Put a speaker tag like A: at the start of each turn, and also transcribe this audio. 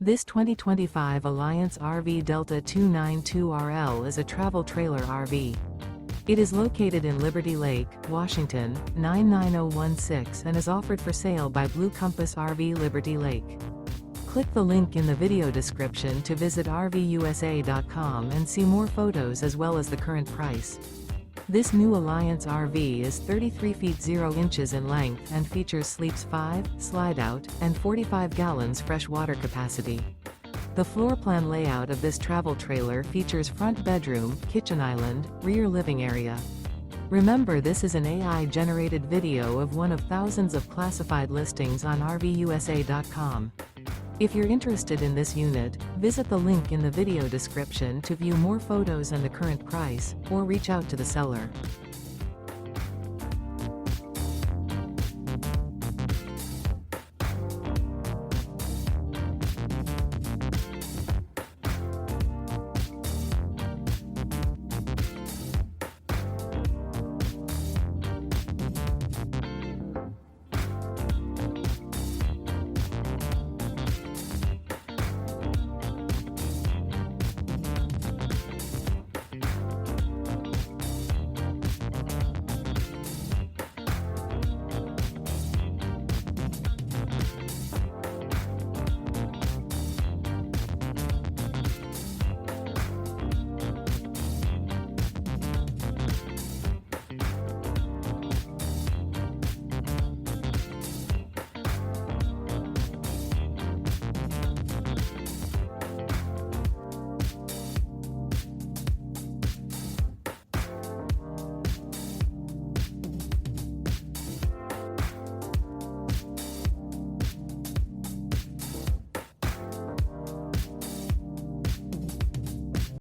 A: This 2025 Alliance RV Delta 292RL is a travel trailer RV. It is located in Liberty Lake, Washington, 99016 and is offered for sale by Blue Compass RV Liberty Lake. Click the link in the video description to visit RVUSA.com and see more photos as well as the current price. This new Alliance RV is 33 feet 0 inches in length and features sleeps 5, slide-out, and 45 gallons fresh water capacity. The floor plan layout of this travel trailer features front bedroom, kitchen island, rear living area. Remember, this is an AI-generated video of one of thousands of classified listings on RVUSA.com. If you're interested in this unit, visit the link in the video description to view more photos and the current price, or reach out to the seller.